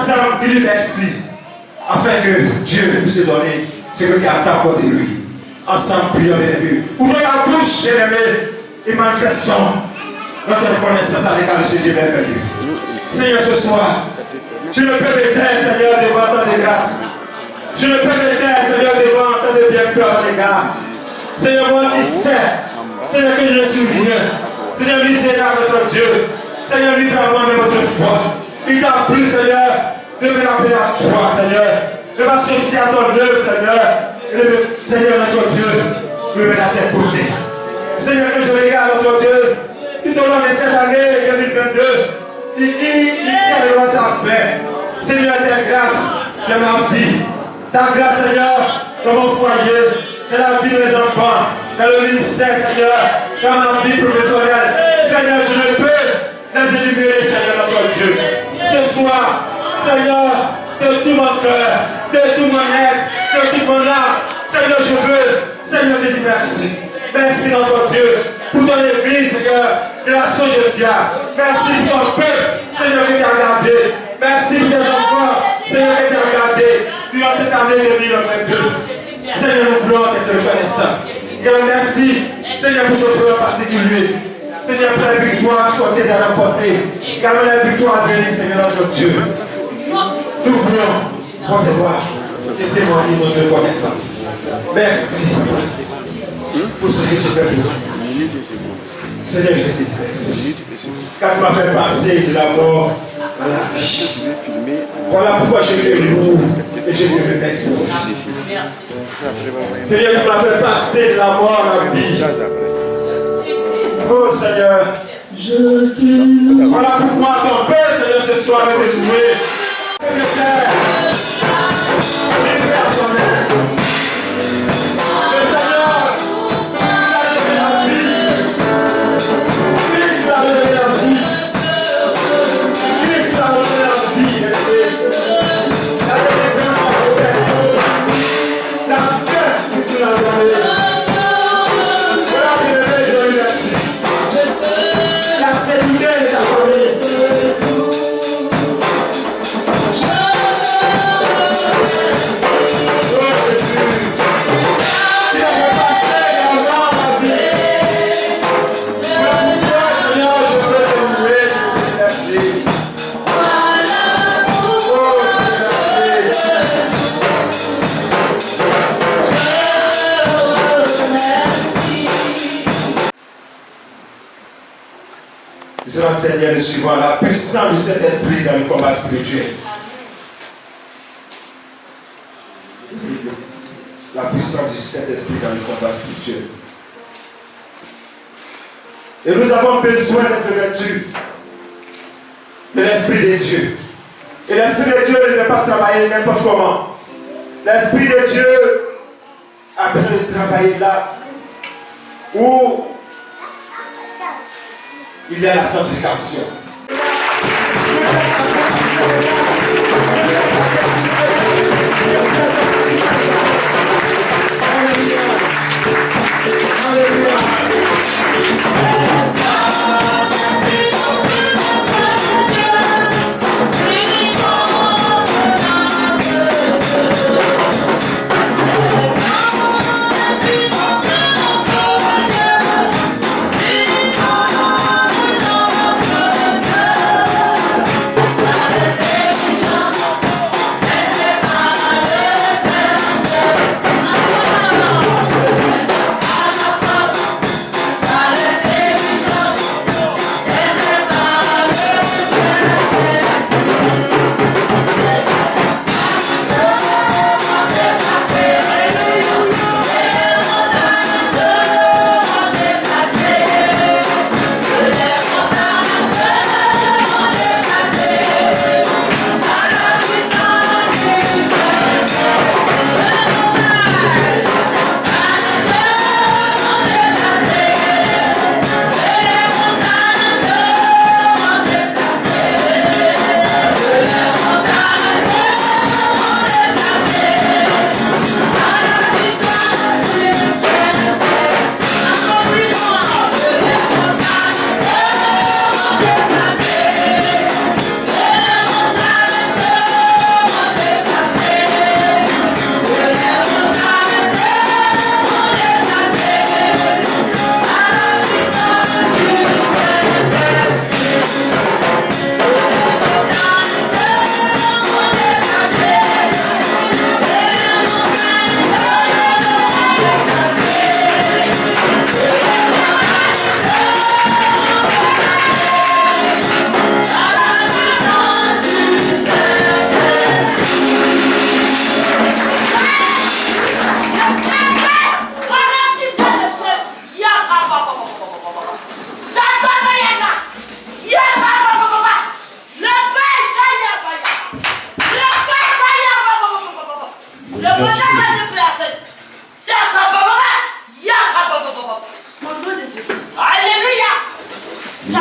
ensemble, dis-lui merci. Afin que Dieu puisse te donner ce que tu attends de lui. Ensemble, prions les amis. Ouvrez la bouche, les amis, et manifestons notre reconnaissance à l'égard de ce Dieu merveilleux. Seigneur, ce soir, je ne peux m'éteindre, Seigneur, devant tant de grâce. Je ne peux m'éteindre, Seigneur, devant tant de bienfaits à mon égard. Seigneur, moi qui sais, Seigneur, que je ne suis rien. Seigneur, misérable notre Dieu. Seigneur, misérable même notre foi. Il t'a plu, Seigneur, de me rappeler à toi, Seigneur. De m'associer à ton œuvre, Seigneur. Et Seigneur, notre Dieu, me met à tes côtés. Seigneur, que je regarde, notre Dieu, tout au long de cette année 2022, qui tient le roi sa paix. Seigneur, ta grâce dans ma vie. Ta grâce, Seigneur, dans mon foyer, dans la vie de mes enfants, dans le ministère, Seigneur, dans ma vie professionnelle. Seigneur, je ne peux les énumérer, Seigneur, notre Dieu. Ce soir, Seigneur, de tout mon cœur, de tout mon être, de toute mon âme, Seigneur, je veux, Seigneur, te dire merci. Merci, notre Dieu, pour ton église, Seigneur, de la Sogefia. Merci pour ton peuple, Seigneur, qui t'a regardé. Merci pour tes enfants, Seigneur, qui t'a regardé durant cette année 2022. Seigneur, nous voulons être reconnaissants. Merci, Seigneur, pour ce plan particulier. Seigneur, pour la victoire qui sont à remporter. Également la victoire à venir, Seigneur, notre Dieu. Nous voulons, pour te voir, et témoigner notre reconnaissance. Merci pour ce que tu fais pour nous. Seigneur, je te dis merci. Car tu m'as fait passer de la mort à la vie. Voilà pourquoi je te loue et je te remercie. Seigneur, tu m'as fait passer de la mort à la vie. Oh Seigneur, voilà pourquoi ton Père, Seigneur, ce soir est dévoué. Je sais, Seigneur, le suivant, la puissance de cet esprit dans le combat spirituel. La puissance de cet esprit dans le combat spirituel. Et nous avons besoin d'être vêtus de l'esprit de Dieu. Et l'esprit de Dieu ne veut pas travailler n'importe comment. L'esprit de Dieu a besoin de travailler là où il y a la sanctification.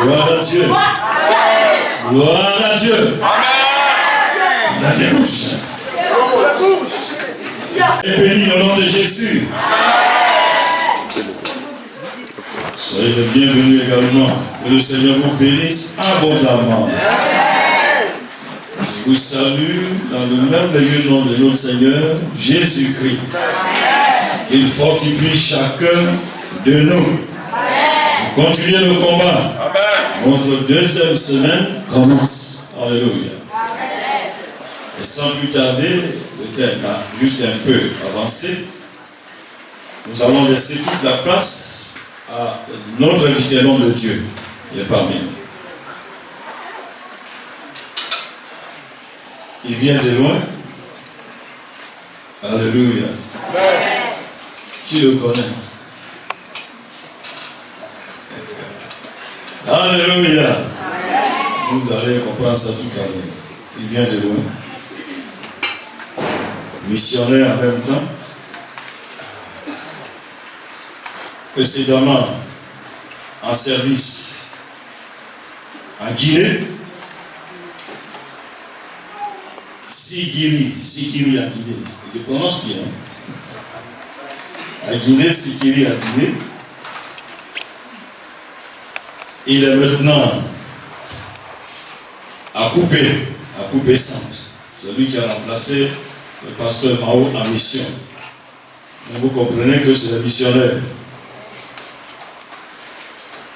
Gloire à Dieu. Gloire à Dieu. La bouche. Et béni au nom de Jésus. Soyez les bienvenus également. Que le Seigneur vous bénisse abondamment. Je vous salue dans le merveilleux nom de notre Seigneur Jésus-Christ. Il fortifie chacun de nous. Continuez le combat. Notre deuxième semaine commence. Alléluia. Et sans plus tarder, peut-être juste un peu avancé, nous allons laisser toute la place à notre invité nom de Dieu. Il est parmi nous. Il vient de loin. Alléluia. Qui le connaît? Alléluia. Vous allez comprendre ça tout à l'heure. Il vient de loin. Missionnaire en même temps. Précédemment, en service à Guinée. Sikiri à Guinée. Je prononce bien. À Guinée, Sikiri à Guinée. Il est maintenant à Coupé Centre. C'est lui qui a remplacé le pasteur Mao en mission. Donc vous comprenez que c'est le missionnaire.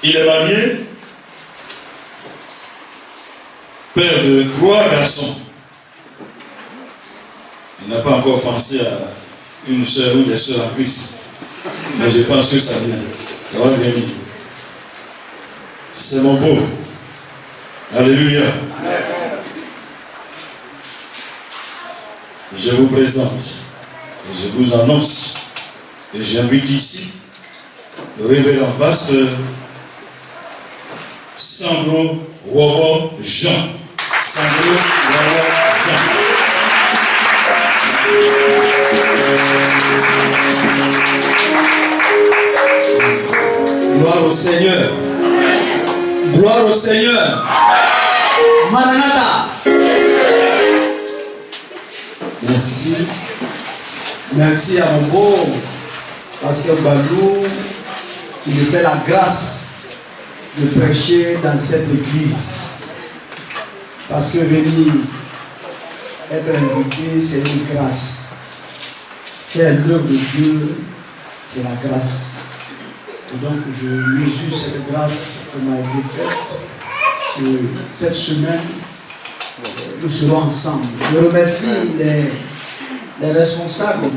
Il est marié, père de 3 garçons. Il n'a pas encore pensé à une soeur ou des soeurs en Christ. Mais je pense que ça vient. Ça va venir. C'est mon beau. Alléluia. Je vous présente et je vous annonce et j'invite ici le révérend pasteur Sandro Wowo Jean. Sandro Wowo Jean. Gloire au Seigneur. Gloire au Seigneur. Maranatha. Merci. Merci à mon beau pasteur Balou qui me fait la grâce de prêcher dans cette église. Parce que venir être invité, c'est une grâce. Faire l'œuvre de Dieu, c'est la grâce. Et donc je mesure cette grâce qui m'a été faite. Cette semaine, nous serons ensemble. Je remercie les responsables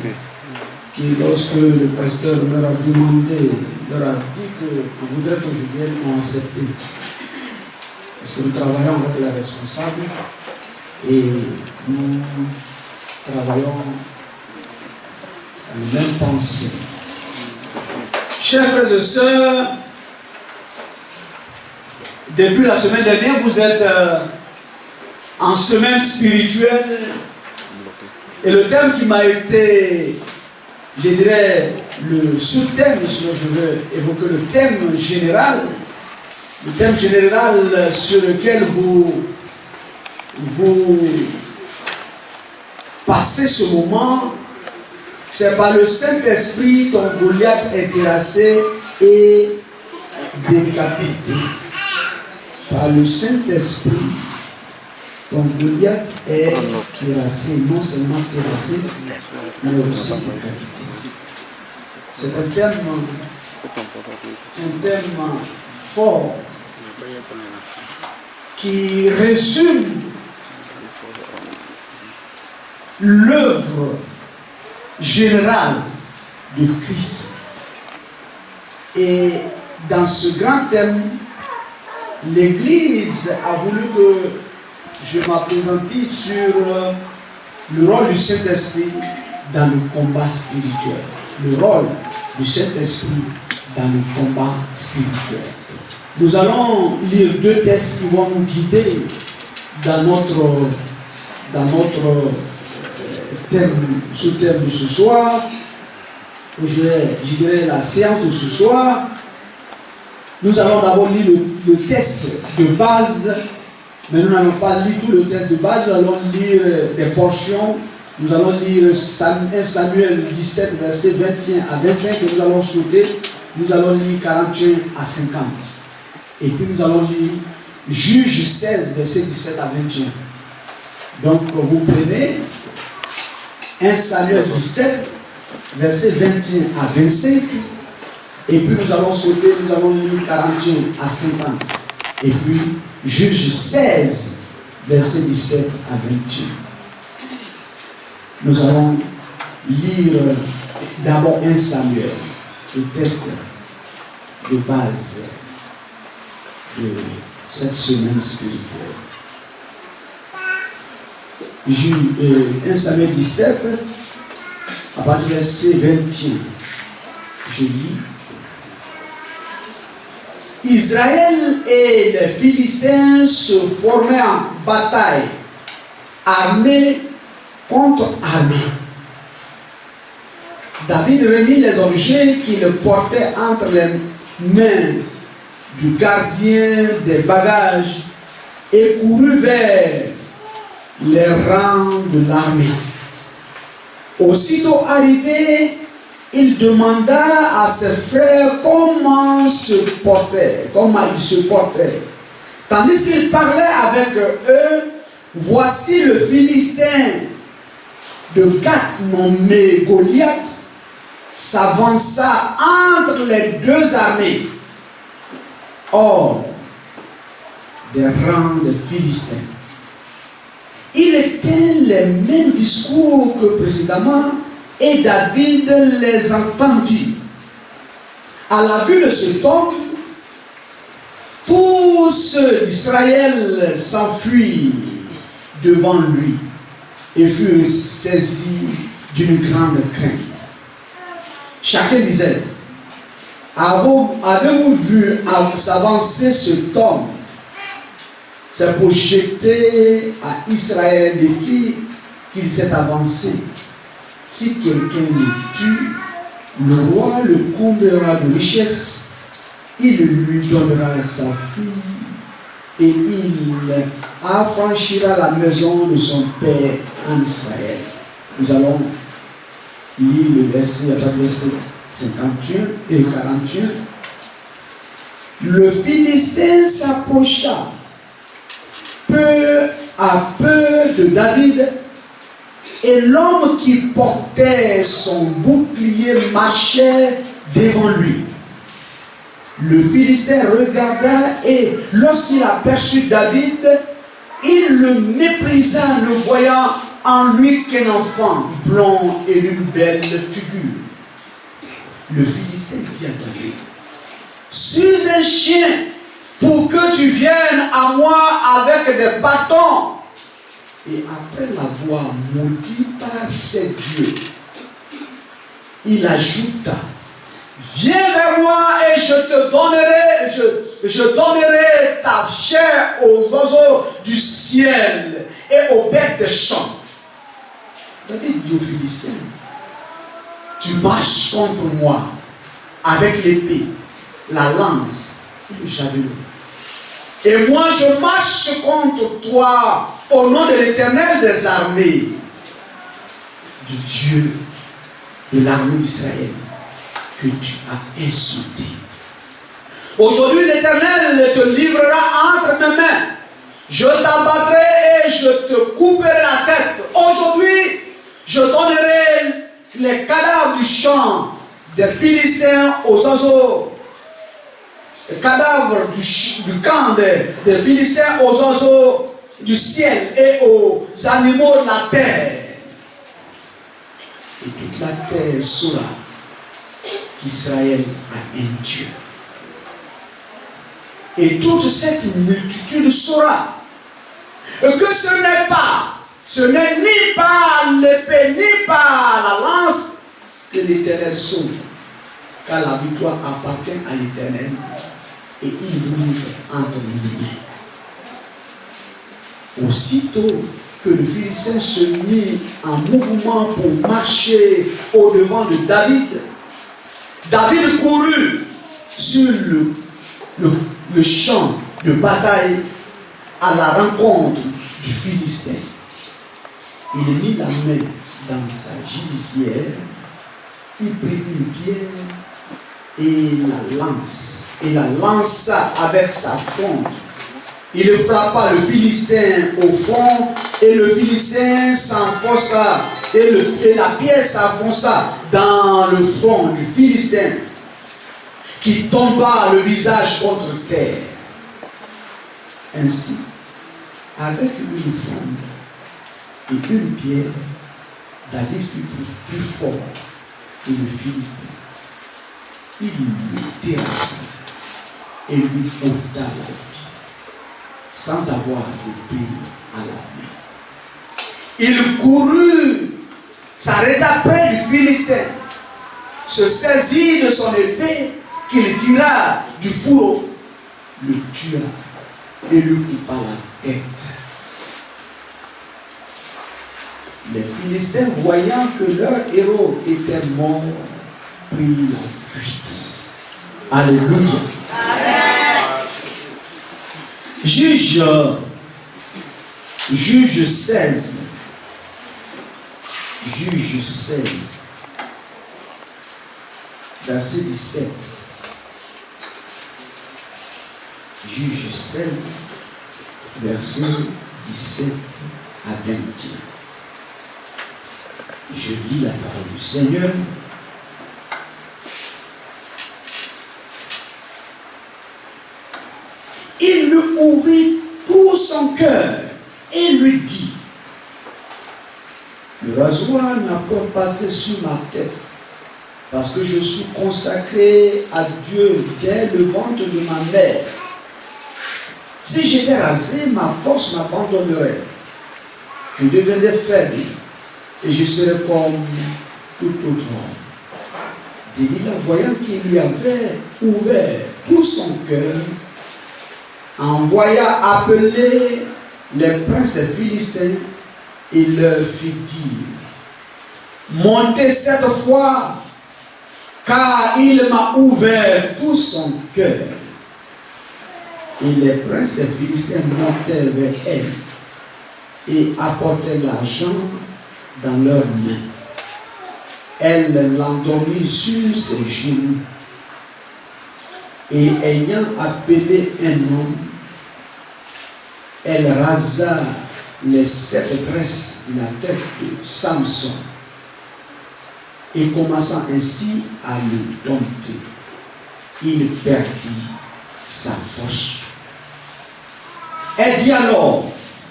qui, lorsque le pasteur leur a demandé, leur a dit qu'il voudrait que je vienne, ont accepté. Parce que nous travaillons avec les responsables et nous travaillons à la même pensée. Chers frères et sœurs, depuis la semaine dernière, vous êtes en semaine spirituelle et le thème qui m'a été, je dirais, le sous-thème, sinon je veux évoquer le thème général sur lequel vous passez ce moment. C'est par le Saint-Esprit ton Goliath est terrassé et décapité. Par le Saint-Esprit, ton Goliath est terrassé, non seulement terrassé, mais aussi décapité. C'est un thème fort qui résume l'œuvre général de Christ. Et dans ce grand thème, l'Église a voulu que je m'appesantisse sur le rôle du Saint-Esprit dans le combat spirituel. Le rôle du Saint-Esprit dans le combat spirituel. Nous allons lire 2 textes qui vont nous guider dans notre sous-thème de ce soir, je dirais la séance de ce soir. Nous allons d'abord lire le texte de base, mais nous n'allons pas lire tout le texte de base, nous allons lire des portions. Nous allons lire 1 Samuel 17, verset 21 à 25, et nous allons sauter. Nous allons lire 41 à 50. Et puis nous allons lire Juge 16, verset 17 à 21. Donc vous prenez 1 Samuel 17, verset 21 à 25. Et puis nous allons sauter, nous allons lire 41 à 50. Et puis Juge 16, verset 17 à 21. Nous allons lire d'abord 1 Samuel, le texte de base de cette semaine spirituelle. 1 Samuel 17, à partir du verset 21, je lis. Israël et les Philistins se formaient en bataille, armés contre armée. David remit les objets qu'il portait entre les mains du gardien des bagages et courut vers les rangs de l'armée. Aussitôt arrivé, il demanda à ses frères comment ils se portaient. Tandis qu'il parlait avec eux, voici le Philistin de Gath nommé Goliath s'avança entre les deux armées. Or, des rangs de Philistins. Il était les mêmes discours que précédemment et David les entendit. À la vue de cet homme, tous ceux d'Israël s'enfuirent devant lui et furent saisis d'une grande crainte. Chacun disait, avez-vous vu s'avancer cet homme? C'est pour jeter à Israël des filles qu'il s'est avancé. Si quelqu'un le tue, le roi le comblera de richesse, il lui donnera sa fille et il affranchira la maison de son père en Israël. Nous allons lire le verset 51 et 41. Le Philistin s'approcha peu à peu de David, et l'homme qui portait son bouclier marchait devant lui. Le Philistin regarda et lorsqu'il aperçut David, il le méprisa, ne voyant en lui qu'un enfant blond et d'une belle figure. Le Philistin dit à David, suis un chien pour que tu viennes à moi avec des bâtons. Et après l'avoir maudit par ses dieux, il ajouta, viens vers moi et je donnerai ta chair aux oiseaux du ciel et aux bêtes des champs. David dit aux Philistins, tu marches contre moi avec l'épée, la lance et le javelot. Et moi je marche contre toi au nom de l'Éternel des armées, du Dieu de l'armée d'Israël que tu as insulté. Aujourd'hui l'Éternel te livrera entre mes mains. Je t'abattrai et je te couperai la tête. Aujourd'hui, je donnerai les cadavres du champ des Philistins aux oiseaux. Les cadavres du camp des Philistins aux oiseaux du ciel et aux animaux de la terre. Et toute la terre saura qu'Israël a un Dieu. Et toute cette multitude saura que ce n'est ni par l'épée ni par la lance que l'Éternel sauve, car la victoire appartient à l'Éternel et il vous livre entre nos mains. Aussitôt que le Philistin se mit en mouvement pour marcher au-devant de David, David courut sur le champ de bataille à la rencontre du Philistin. Il mit la main dans sa gibecière, il prit une pierre et la lança avec sa fronde. Il frappa le Philistin au front et le Philistin s'enfonça et la pierre s'enfonça dans le front du Philistin qui tomba le visage contre terre. Ainsi, avec une fronde et une pierre, David fut plus fort que le Philistin. Il le terrassa et lui ôta la vie, sans avoir de pile à la main. Il courut, s'arrêta près du Philistin, se saisit de son épée qu'il tira du fourreau, le tua et lui coupa la tête. Les Philistins, voyant que leur héros était mort, prirent la fuite. Alléluia. Juge 16. Juge 16. Verset 17. Juge 16. Verset 17 à 21. Je lis la parole du Seigneur. Il lui ouvrit tout son cœur et lui dit: le rasoir n'a pas passé sur ma tête, parce que je suis consacré à Dieu dès le ventre de ma mère. Si j'étais rasé, ma force m'abandonnerait. Je deviendrais faible et je serais comme tout autre homme. Delilah, voyant qu'il lui avait ouvert tout son cœur, envoya appeler les princes philistins et leur fit dire: montez cette fois, car il m'a ouvert tout son cœur. Et les princes philistins montèrent vers elle et apportaient l'argent dans leurs mains. Elle l'endormit sur ses genoux et ayant appelé un homme, elle rasa les 7 tresses de la tête de Samson et commençant ainsi à le dompter, il perdit sa force. Elle dit alors: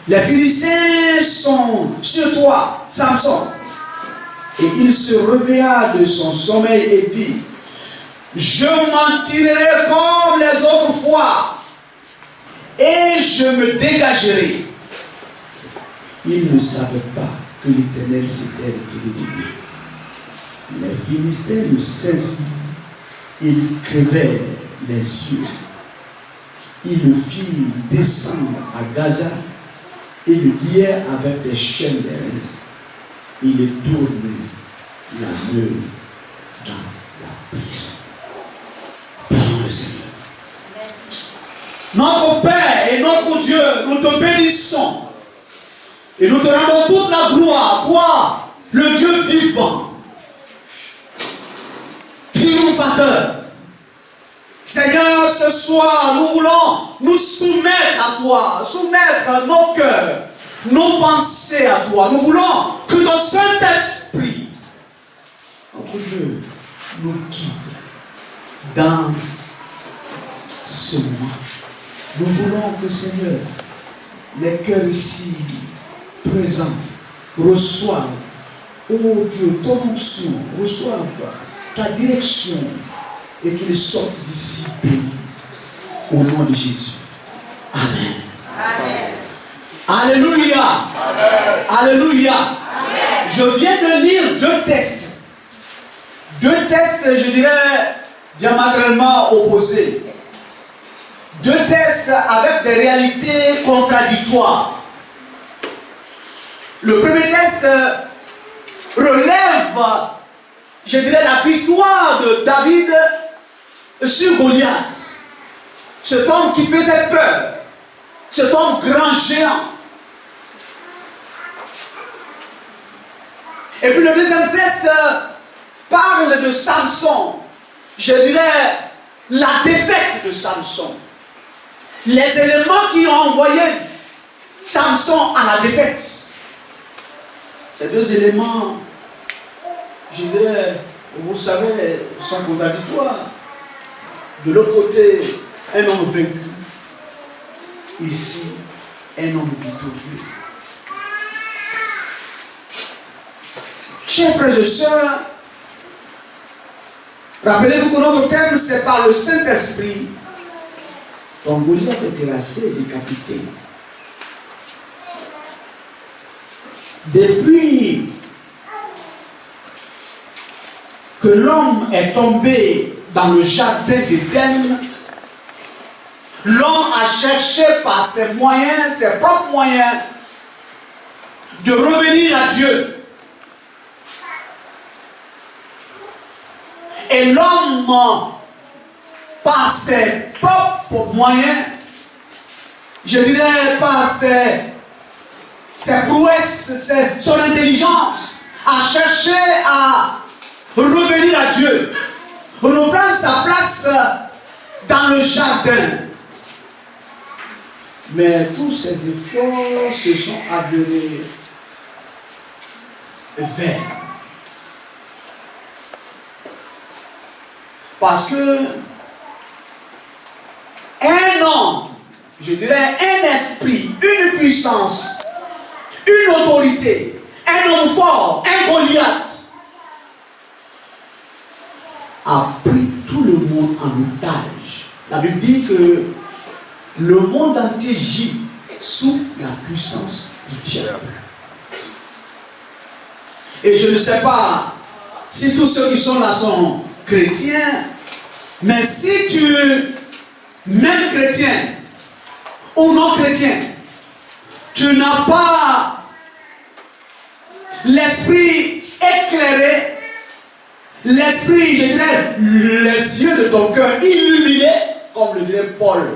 les Philistins sont sur toi, Samson. Et il se réveilla de son sommeil et dit: je m'en tirerai comme les autres fois et je me dégagerai. Il ne savait pas que l'Éternel s'était retiré de lui. Les Philistins le saisirent et lui crevèrent les yeux. Ils le firent descendre à Gaza et le lièrent avec des chaînes d'airain. Il le tournèrent la main dans la prison. Prions le Seigneur. Notre Père et notre Dieu, nous te bénissons et nous te rendons toute la gloire, toi, le Dieu vivant, triomphateur. Seigneur, ce soir, nous voulons nous soumettre à toi, soumettre nos cœurs, nos pensées à toi. Nous voulons que ton Saint-Esprit, notre Dieu, nous guide dans ce mois. Nous voulons que, Seigneur, les cœurs ici présents reçoivent, oh Dieu, ton onction, reçoivent ta direction et qu'ils sortent d'ici bénis. Au nom de Jésus. Amen. Amen. Alléluia. Amen. Alléluia. Amen. Je viens de lire 2 textes. 2 textes, je dirais, diamétralement opposés. 2 textes avec des réalités contradictoires. Le premier texte relève, je dirais, la victoire de David sur Goliath. cet homme qui faisait peur, cet homme grand géant. Et puis le deuxième texte parle de Samson. Je dirais la défaite de Samson. Les éléments qui ont envoyé Samson à la défaite. Ces deux éléments, je dirais, vous savez, sont contradictoires. De l'autre côté, un homme vaincu. Ici, un homme victorieux. Chers frères et sœurs, rappelez-vous que notre thème, c'est par le Saint-Esprit. Ton Goliath est terrassé et décapité. Depuis que l'homme est tombé dans le jardin d'Éden, l'homme a cherché par ses moyens, ses propres moyens, de revenir à Dieu. Et l'homme, par ses propres moyens, je dirais par ses prouesses, son intelligence, a cherché à revenir à Dieu, reprendre sa place dans le jardin. Mais tous ces efforts se sont avérés vains. Parce que un homme, je dirais un esprit, une puissance, une autorité, un homme fort, un Goliath, a pris tout le monde en otage. La Bible dit que le monde entier gît sous la puissance du diable. Et je ne sais pas si tous ceux qui sont là sont chrétiens, mais si tu, même chrétien ou non chrétien, tu n'as pas l'esprit éclairé, l'esprit, je dirais, les yeux de ton cœur illuminés, comme le dirait Paul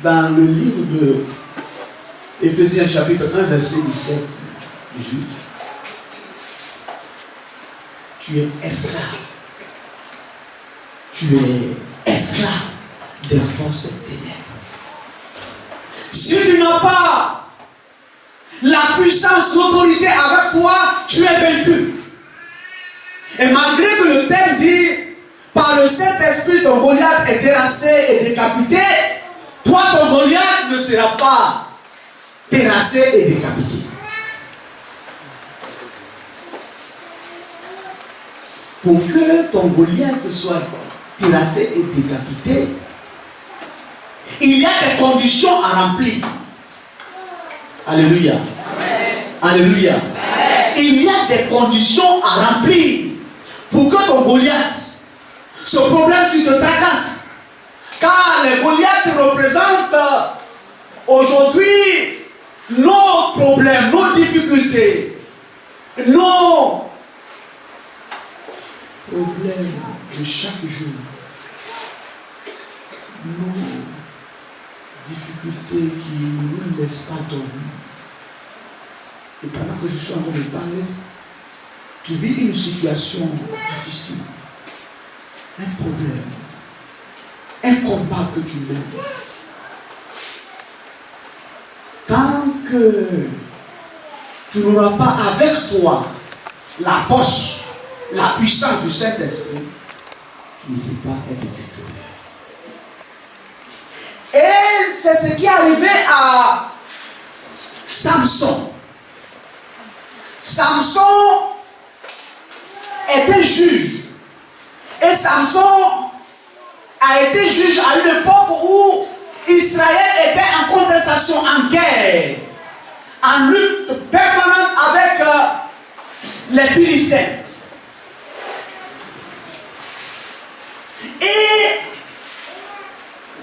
dans le livre de Éphésiens chapitre 1, verset 17, 18. Tu es esclave. Tu es esclave des forces des ténèbres. Si tu n'as pas la puissance, l'autorité avec toi, tu es vaincu. Et malgré que le thème dit, par le Saint-Esprit, ton Goliath est terrassé et décapité, toi, ton Goliath ne sera pas terrassé et décapité. Pour que ton Goliath soit terrassé et décapité, il y a des conditions à remplir. Alléluia. Alléluia. Il y a des conditions à remplir pour que ton Goliath, ce problème qui te tracasse, car les Goliaths représentent aujourd'hui nos problèmes, nos difficultés, nos problèmes de chaque jour, nos difficultés qui ne nous laissent pas dormir. Et pendant que je suis en train de parler, tu vis une situation difficile, un problème, un combat que tu mènes. Tant que tu n'auras pas avec toi la force, la puissance du Saint-Esprit, tu ne peux pas être victorieux. Et c'est ce qui est arrivé à Samson. Samson était juge. Et Samson a été juge à une époque où Israël était en contestation, en guerre, en lutte permanente avec les Philistins. Et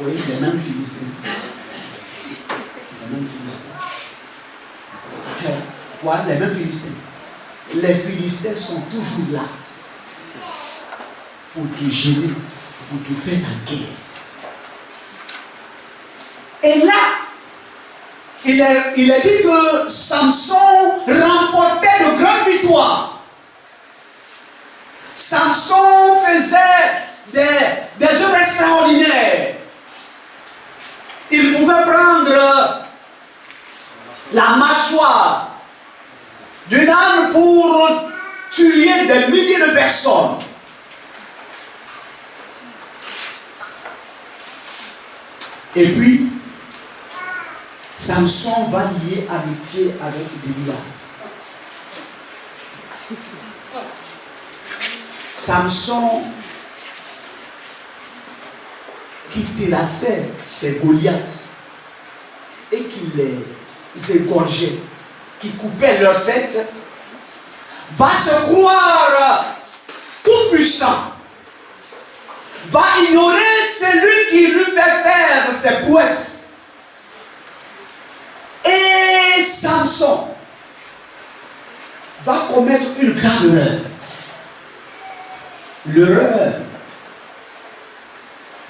oui, les mêmes Philistins. Les mêmes Philistins. Voilà, les mêmes Philistins. Les Philistins sont toujours là pour te gêner, pour te faire la guerre. Et là, il est dit que Samson remportait de grandes victoires. Samson faisait des œuvres extraordinaires. Il pouvait prendre la mâchoire d'une âne pour tuer des milliers de personnes. Et puis, Samson va lier amitié avec Delilah. Samson qui terrassait ses Goliaths et qui les égorgeait, qui coupait leur tête, va se croire tout puissant, va ignorer celui qui lui fait faire ses prouesses. Et Samson va commettre une grave erreur. L'erreur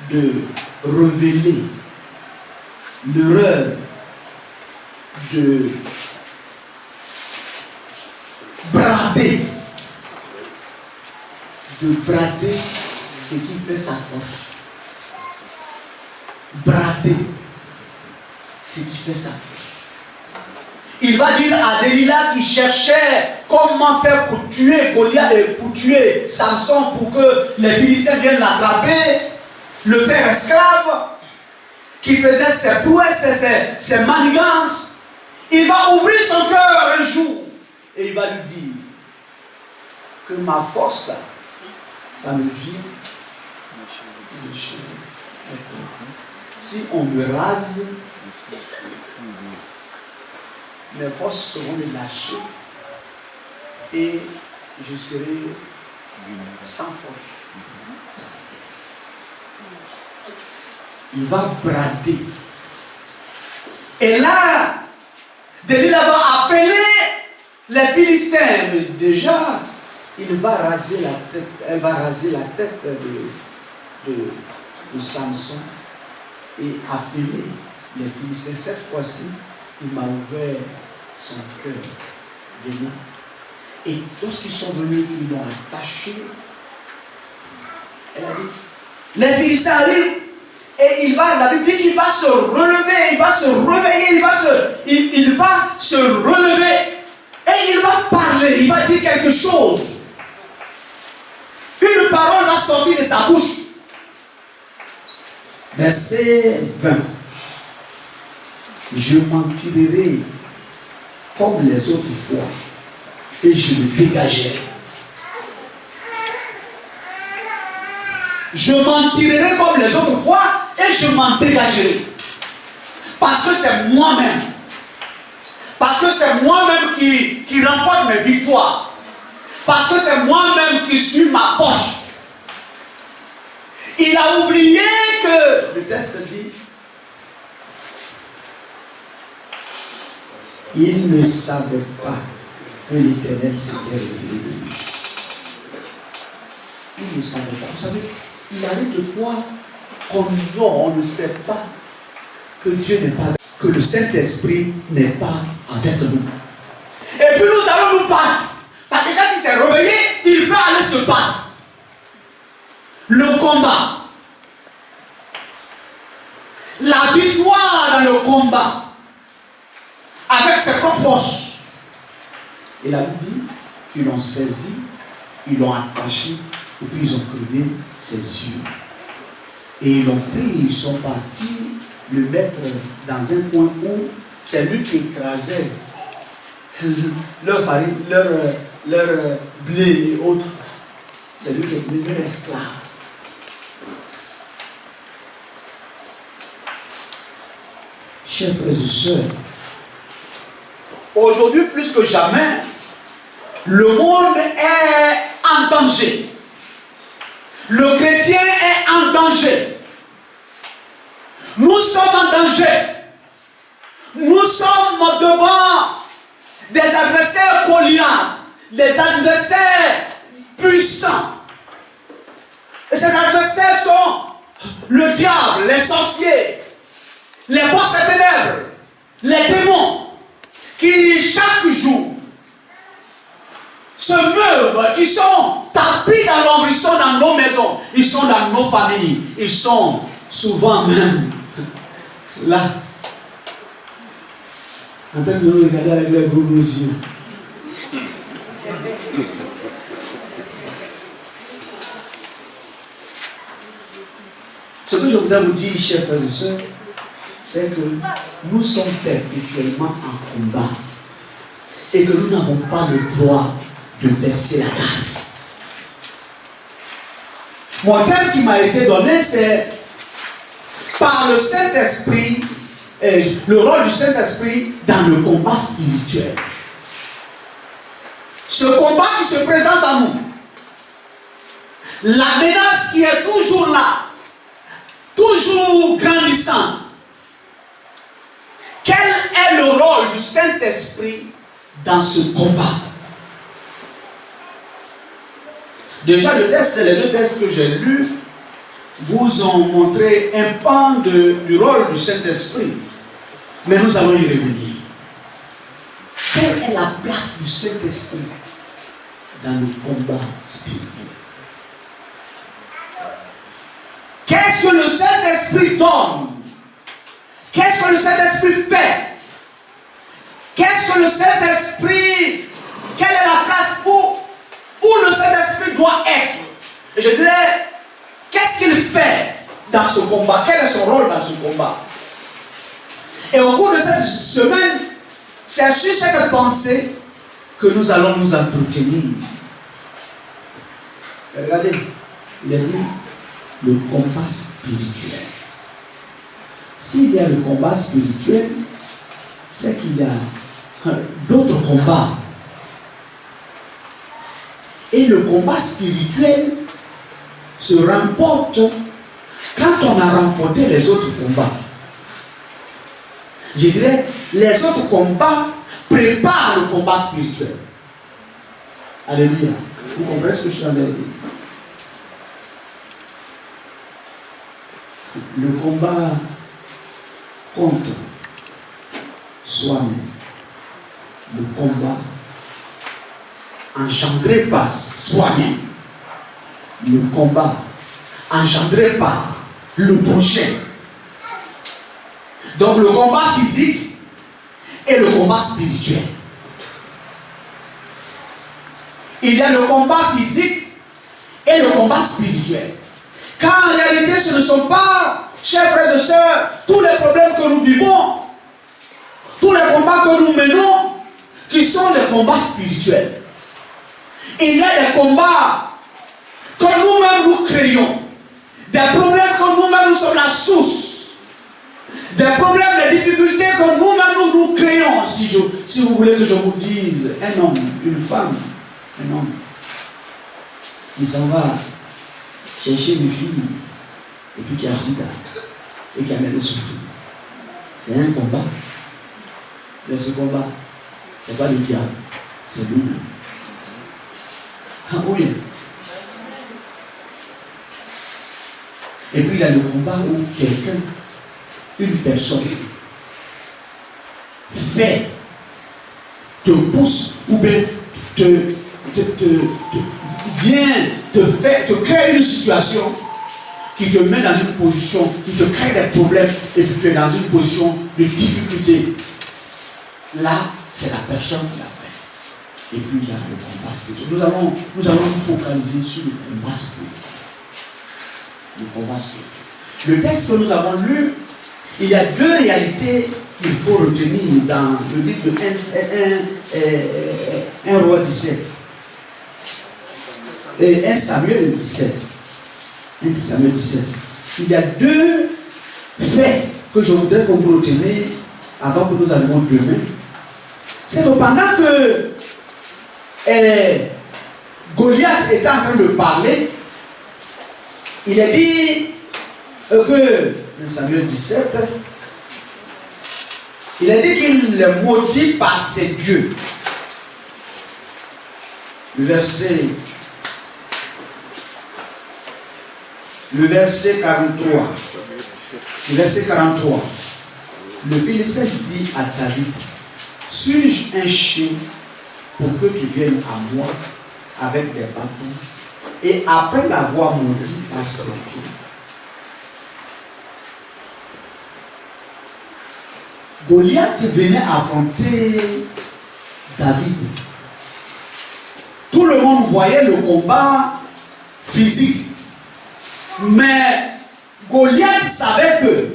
de révéler, l'erreur de brader ce qui fait sa force. Brader ce qui fait sa force. Il va dire à Delilah qui cherchait comment faire pour tuer Goliath et pour tuer Samson pour que les Philistins viennent l'attraper, le faire esclave, qui faisait ses prouesses, ses manigances. Il va ouvrir son cœur un jour et il va lui dire que ma force, ça me vient de chez lui. Si on me rase, mes forces seront relâchées et je serai sans force. Il va brader. Et là, Delilah va appeler les Philistins. Mais déjà, il va raser la tête. Elle va raser la tête de Samson et appeler les Philistins. Cette fois-ci, il m'a ouvert son cœur. Et lorsqu'ils sont venus, ils l'ont attaché. Elle a dit, les Philistins arrivent et la Bible dit qu'il va se relever, il va se réveiller, il va se relever et il va parler, il va dire quelque chose. Une parole va sortir de sa bouche. Verset 20. Je m'en tirerai comme les autres fois et je me dégagerai. Je m'en tirerai comme les autres fois et je m'en dégagerai. Parce que c'est moi-même. Parce que c'est moi-même qui remporte mes victoires. Parce que c'est moi-même qui suis ma poche. Il a oublié que le texte dit, il ne savait pas que l'Éternel s'était retiré de lui. Il ne savait pas. Vous savez, il arrive de fois on ne sait pas que Dieu n'est pas, que le Saint-Esprit n'est pas avec nous. Et puis nous allons nous battre. Parce que quand il s'est réveillé, il va aller se battre. Le combat. La victoire dans le combat. Avec ses propres forces. Et la Bible dit qu'ils l'ont saisi, ils l'ont attaché, et puis ils ont crevé ses yeux. Et ils l'ont pris, ils sont partis le mettre dans un coin où c'est lui qui écrasait leur farine, leur blé et autres. C'est lui qui est devenu esclave. Chers frères et sœurs, aujourd'hui plus que jamais, le monde est en danger. Le chrétien est en danger. Nous sommes en danger. Nous sommes devant des adversaires Goliath, des adversaires puissants. Et ces adversaires sont le diable, les sorciers, les forces des ténèbres, les démons, qui chaque jour se meuvent, qui sont tapis dans l'ombre, ils sont dans nos maisons, ils sont dans nos familles, ils sont souvent même là, en train de nous regarder avec leurs gros yeux. Ce que je voudrais vous dire, chers frères et sœurs, c'est que nous sommes perpétuellement en combat et que nous n'avons pas le droit de baisser la garde. Mon thème qui m'a été donné, c'est par le Saint-Esprit, le rôle du Saint-Esprit dans le combat spirituel. Ce combat qui se présente à nous, la menace qui est toujours là, toujours grandissante. Quel est le rôle du Saint-Esprit dans ce combat? Déjà, les deux textes que j'ai lus vous ont montré un pan du rôle du Saint-Esprit. Mais nous allons y revenir. Quelle est la place du Saint-Esprit dans le combat spirituel? Qu'est-ce que le Saint-Esprit donne? Qu'est-ce que le Saint-Esprit fait? Qu'est-ce que le Saint-Esprit, quelle est la place où le Saint-Esprit doit être? Et je dirais, qu'est-ce qu'il fait dans ce combat? Quel est son rôle dans ce combat? Et au cours de cette semaine, c'est sur cette pensée que nous allons nous entretenir. Regardez, il est dit le combat spirituel. S'il y a le combat spirituel, c'est qu'il y a d'autres combats. Et le combat spirituel se remporte quand on a remporté les autres combats. Je dirais, les autres combats préparent le combat spirituel. Alléluia. Vous comprenez ce que je suis en train de dire? Le combat contre soi-même, le combat engendré par soi-même, le combat engendré par le prochain. Donc le combat physique et le combat spirituel. Il y a le combat physique et le combat spirituel. Car en réalité, ce ne sont pas, chers frères et sœurs, tous les problèmes que nous vivons, tous les combats que nous menons, qui sont des combats spirituels. Il y a des combats que nous-mêmes nous créons, des problèmes que nous-mêmes nous sommes la source, des problèmes, des difficultés que nous-mêmes nous créons. Si vous voulez que je vous dise, un homme, une femme, un homme qui s'en va chercher une fille et puis qui a sida et qui a même souffrir. C'est un combat. Mais ce combat, ce n'est pas le diable, c'est lui-même. Ah oui. Et puis il y a le combat où quelqu'un, une personne, fait, te pousse ou bien te crée une situation qui te met dans une position, qui te crée des problèmes et puis tu es dans une position de difficulté. Là, c'est la personne qui l'a fait. Et puis il y a le combat spirituel. Nous allons nous focaliser sur le combat spirituel. Le combat spirituel. Le texte que nous avons lu, il y a deux réalités qu'il faut retenir dans le livre de 1 Roi 17 et 1 Samuel 17. 1 Samuel 17. Il y a deux faits que je voudrais que vous reteniez avant que nous allions demain. C'est que pendant que Goliath était en train de parler, il est dit que, 1 Samuel 17, il a dit qu'il est maudit par ses dieux. Le verset 43. Le verset 43. Le Philistin dit à David, suis-je un chien pour que tu viennes à moi avec des bâtons et après l'avoir maudit par ses pieds. Goliath venait affronter David. Tout le monde voyait le combat physique. Mais Goliath savait que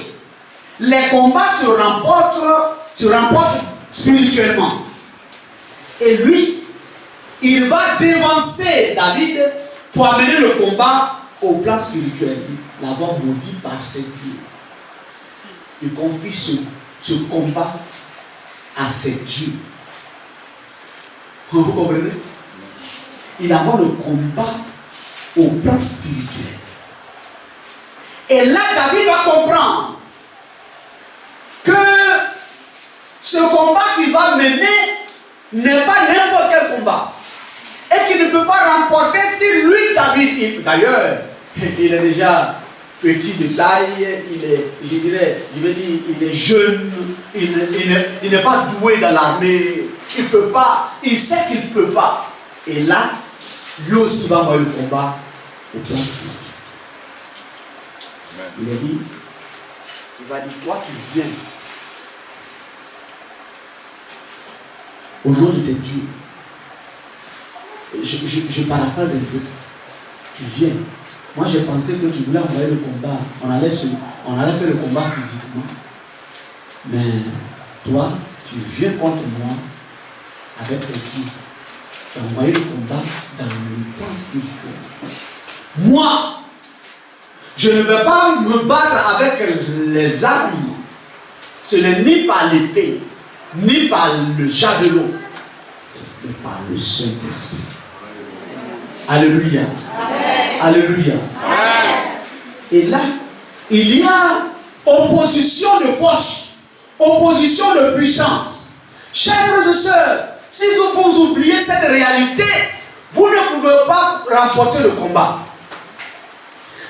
les combats se remportent spirituellement. Et lui, il va dévancer David pour amener le combat au plan spirituel. L'avoir maudit par ses dieux. Il confie ce combat à ses dieux. Vous comprenez? Il amène le combat au plan spirituel. Et là, David va comprendre que ce combat qu'il va mener n'est pas n'importe quel combat. Et qu'il ne peut pas remporter si lui, David, d'ailleurs, il est déjà petit de taille, il est jeune, il n'est pas doué dans l'armée, il ne peut pas, il sait qu'il ne peut pas. Et là, lui aussi va envoyer le combat au plan spirituel. Il a dit, il va dire, toi tu viens au nom de tes dieux. Je paraphrase un peu. Tu viens. Moi j'ai pensé que tu voulais envoyer le combat. On allait faire le combat physiquement. Mais toi, tu viens contre moi avec tes dieux. Tu as envoyé le combat dans le plan spirituel. Moi, je ne vais pas me battre avec les armes. Ce n'est ni par l'épée, ni par le javelot, mais par le Saint-Esprit. Alléluia. Amen. Alléluia. Amen. Et là, il y a opposition de force, opposition de puissance. Chers frères et sœurs, si vous oubliez cette réalité, vous ne pouvez pas remporter le combat.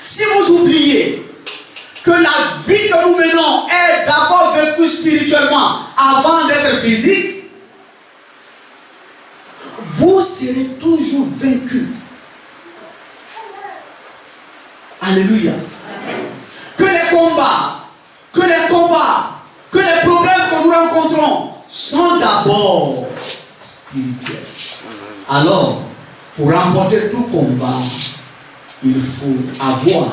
Si vous oubliez que la vie que nous menons est d'abord vécue spirituellement avant d'être physique, vous serez toujours vaincus. Alléluia. Que les combats, que les problèmes que nous rencontrons sont d'abord spirituels. Alors, pour remporter tout combat, il faut avoir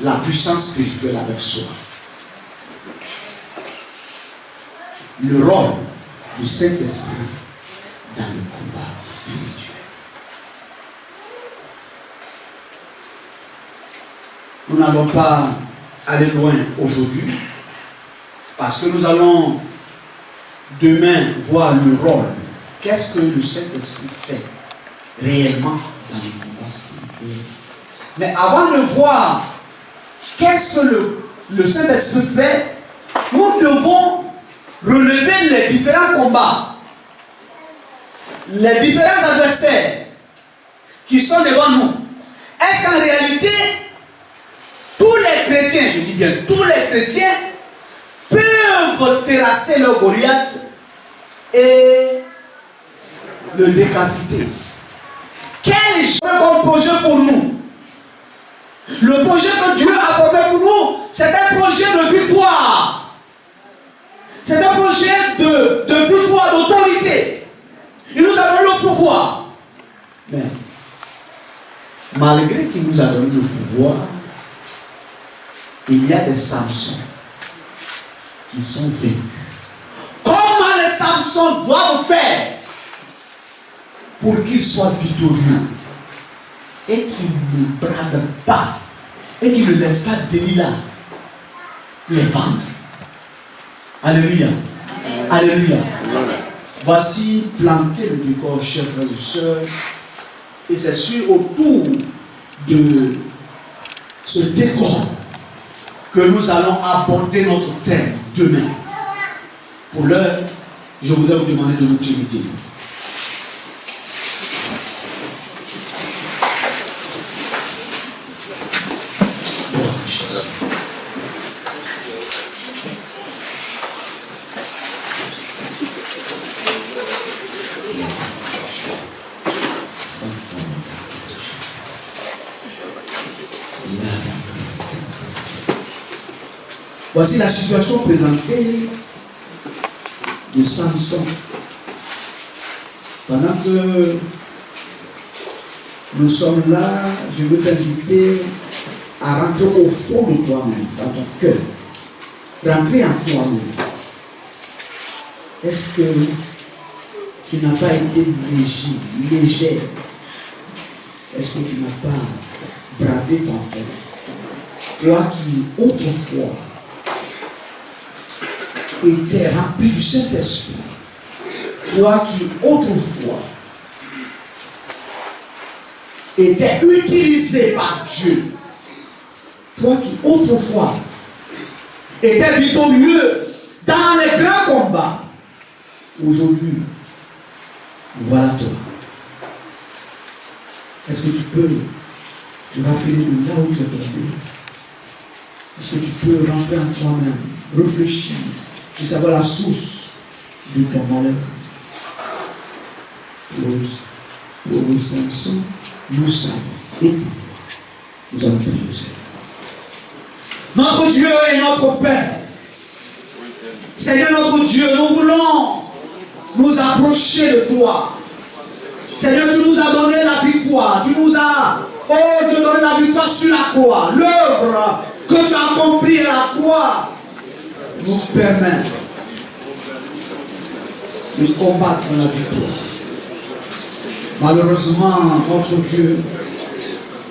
la puissance spirituelle avec soi. Le rôle du Saint-Esprit dans le combat spirituel. Nous n'allons pas aller loin aujourd'hui parce que nous allons demain voir le rôle. Qu'est-ce que le Saint-Esprit fait réellement dans le combat spirituel? Mais avant de voir qu'est-ce que le Saint-Esprit fait, nous devons relever les différents combats, les différents adversaires qui sont devant nous. Est-ce qu'en réalité, tous les chrétiens, je dis bien tous les chrétiens, peuvent terrasser le Goliath et le décapiter? Quel projet pour nous? Le projet que Dieu a porté pour nous, c'est un projet de victoire. C'est un projet de victoire, d'autorité. Il nous a donné le pouvoir. Mais, malgré qu'il nous a donné le pouvoir, il y a des Samsons qui sont vaincus. Comment les Samsons doivent faire pour qu'ils soient victorieux et qu'ils ne bradent pas et qu'ils ne laissent pas Delilah les vendre? Alléluia. Alléluia. Voici planter le décor, chers frères et sœurs, et c'est sûr autour de ce décor que nous allons aborder notre thème demain. Pour l'heure, je voudrais vous demander de vous méditer. Voici la situation présentée de Samson. Pendant que nous sommes là, je veux t'inviter à rentrer au fond de toi-même, dans ton cœur. Rentrer en toi-même. Est-ce que tu n'as pas été légère? Est-ce que tu n'as pas bradé ton frère? Toi qui autrefois étais rempli du Saint-Esprit. Toi qui autrefois étais utilisé par Dieu. Toi qui autrefois étais victorieux dans les grands combats. Aujourd'hui, voilà toi. Est-ce que tu peux te rappeler de là où tu es tombé? Est-ce que tu peux rentrer en toi-même, réfléchir et savoir la source de ton malheur? Pour Samson, nous savons. Et nous allons prier le Seigneur. Notre Dieu est notre Père. Seigneur notre Dieu, nous voulons nous approcher de toi. Seigneur, tu nous as donné la victoire. Tu nous as, oh Dieu, donné la victoire sur la croix. L'œuvre que tu as accomplie à la croix nous permet de combattre la victoire. Malheureusement, notre Dieu,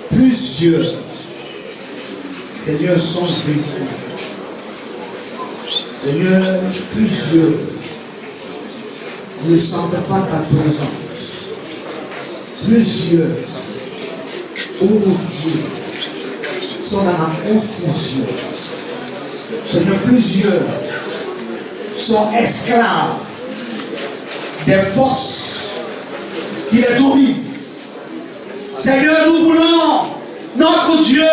plusieurs, Seigneur, sont vécus. Seigneur, plusieurs ne sentent pas ta présence. Plusieurs, oh Dieu, sont dans la confusion. Seigneur, plusieurs sont esclaves des forces qui les dominent. Seigneur, nous voulons, notre Dieu,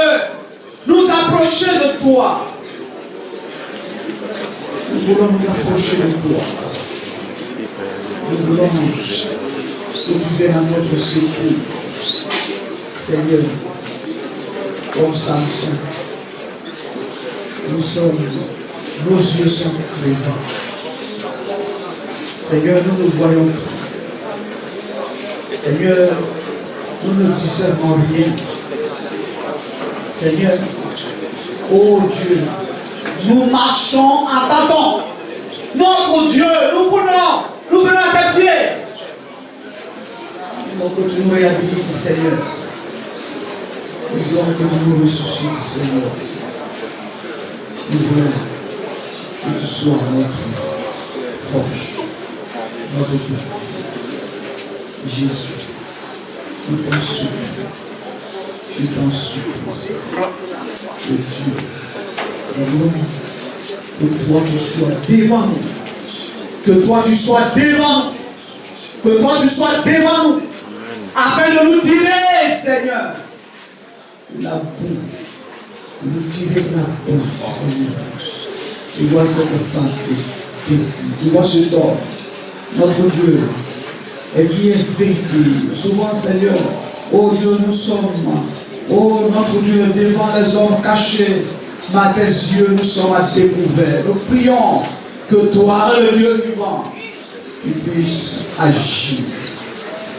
nous approcher de toi. Nous voulons nous approcher de toi. Nous voulons que tu viennes à notre secours. Seigneur, comme Samson, nos yeux sont crévants. Seigneur, nous ne voyons pas. Seigneur, nous ne discernons rien. Seigneur, oh Dieu, nous marchons en tâtons. Notre Dieu, nous venons à tes pieds. Nous que tu nous réhabilites, Seigneur. Nous voulons que tu nous ressuscites, Seigneur. Nous voulons que tu sois notre force, notre Dieu. Jésus, nous t'en supplions. Je t'en supplie. Jésus, nous voulons que toi tu sois devant nous. Que toi tu sois devant nous. Que toi tu sois devant nous. Afin de nous tirer, Seigneur, la boue. De nous tirer la boue, Seigneur. Tu vois cette femme, tu vois cet homme, notre Dieu, et qui est vécu. Souvent, Seigneur, oh Dieu, nous sommes, oh notre Dieu, devant les hommes cachés, mais à tes yeux, nous sommes à découvert. Nous prions que toi, le Dieu vivant, tu puisses agir,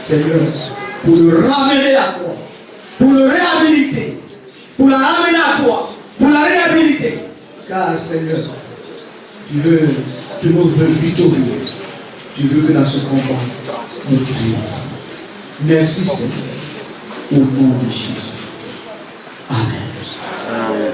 Seigneur, pour le ramener à toi, pour le réhabiliter, pour la ramener à toi, pour la réhabiliter. Car, Seigneur, tu nous veux victorieux. Tu veux que dans ce combat, nous triomphons. Merci, Seigneur, au nom de Jésus. Amen. Amen.